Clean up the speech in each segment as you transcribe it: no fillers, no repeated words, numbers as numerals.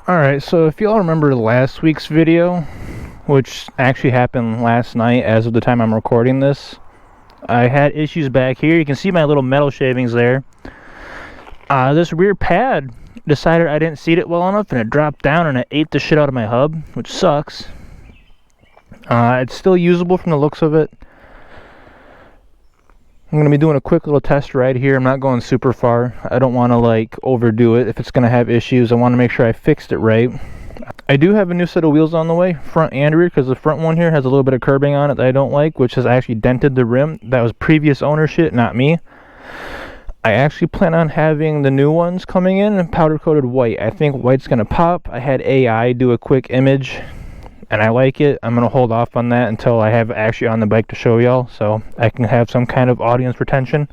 Alright, so if y'all remember last week's video, which actually happened last night as of the time I'm recording this, I had issues back here. You can see my little metal shavings there. This rear pad decided I didn't seat it well enough and it dropped down and it ate the shit out of my hub, which sucks. It's still usable from the looks of it. I'm going to be doing a quick little test ride here. I'm not going super far. I don't want to like overdo it. If it's going to have issues, I want to make sure I fixed it right. I do have a new set of wheels on the way, front and rear, because the front one here has a little bit of curbing on it that I don't like, which has actually dented the rim. That was previous ownership, not me. I actually plan on having the new ones coming in powder coated white. I think white's going to pop. I had AI do a quick image and I like it. I'm going to hold off on that until I have actually on the bike to show y'all, so I can have some kind of audience retention.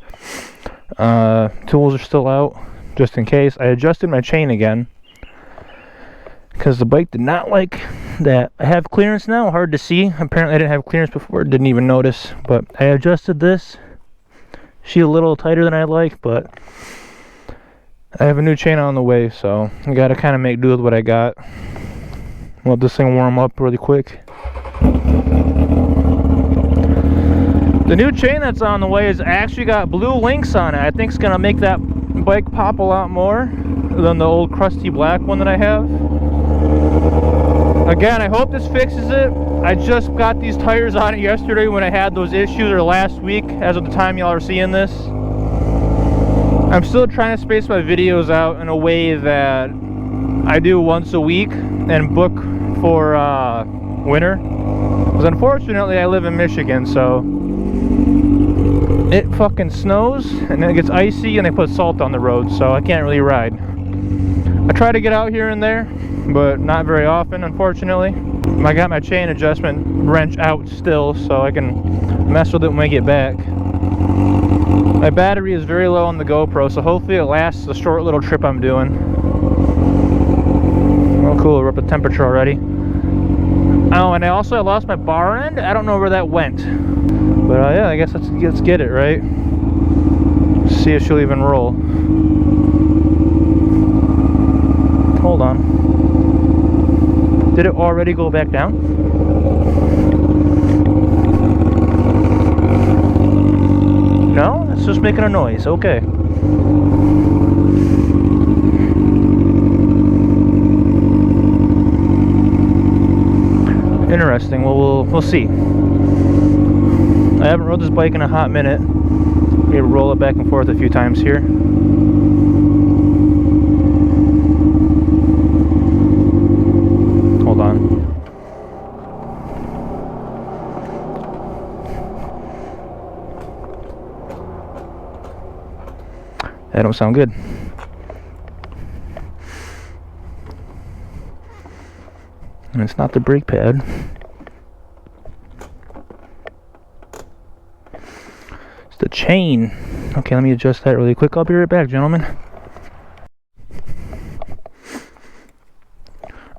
Tools are still out, just in case. I adjusted my chain again, because the bike did not like that. I have clearance now, hard to see. Apparently I didn't have clearance before, didn't even notice. But I adjusted this. She's a little tighter than I like, but I have a new chain on the way, so I got to kind of make do with what I got. Let this thing warm up really quick. The new chain that's on the way has actually got blue links on it. I think it's going to make that bike pop a lot more than the old crusty black one that I have. Again, I hope this fixes it. I just got these tires on it yesterday when I had those issues, or last week as of the time y'all are seeing this. I'm still trying to space my videos out in a way that I do once a week and book for winter, because unfortunately I live in Michigan, so it fucking snows and then it gets icy and they put salt on the road, so I can't really ride. I try to get out here and there, but not very often, unfortunately. I got my chain adjustment wrench out still, so I can mess with it when I get back. My battery is very low on the GoPro, so hopefully it lasts the short little trip I'm doing. Oh cool, we're up at temperature already. Oh, and I lost my bar end. I don't know where that went. But yeah, I guess let's get it, right? See if she'll even roll. Hold on. Did it already go back down? No? It's just making a noise. Okay. Interesting. Well, we'll see. I haven't rode this bike in a hot minute. Maybe roll it back and forth a few times here. Hold on. That don't sound good. And it's not the brake pad. It's the chain. Okay, let me adjust that really quick. I'll be right back, gentlemen.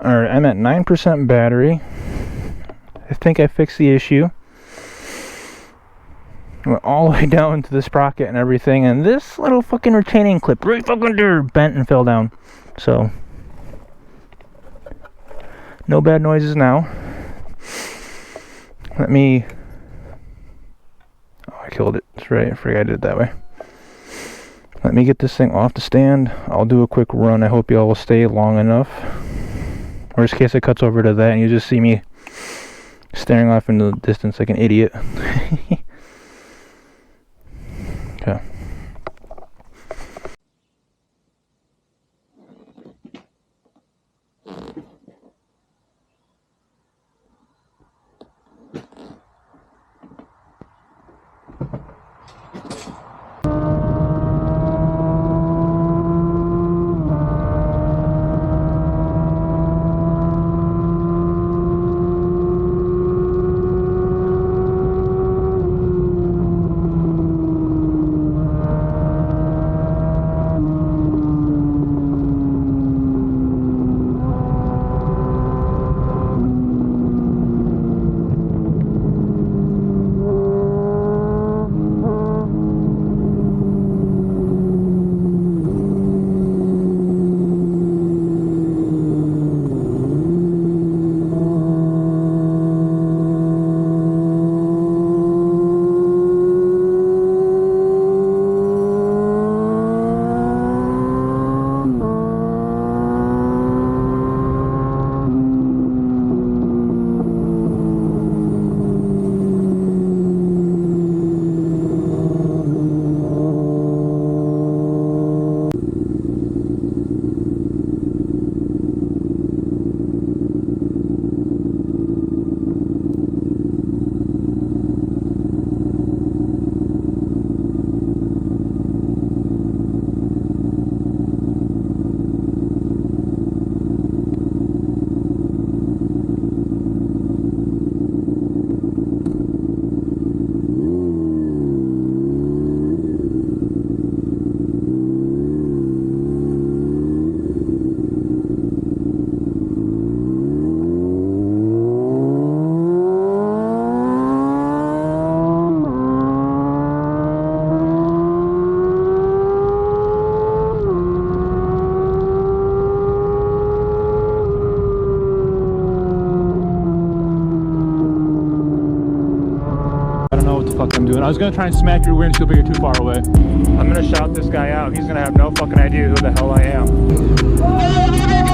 Alright, I'm at 9% battery. I think I fixed the issue. Went all the way down to the sprocket and everything, and this little fucking retaining clip right fucking there bent and fell down. So no bad noises now. Let me... Oh, I killed it. That's right. I forgot I did it that way. Let me get this thing off the stand. I'll do a quick run. I hope y'all will stay long enough. Worst case, it cuts over to that and you just see me staring off into the distance like an idiot. Okay. I don't know what the fuck I'm doing. I was gonna try and smack your windshield, but you're too far away. I'm gonna shout this guy out. He's gonna have no fucking idea who the hell I am.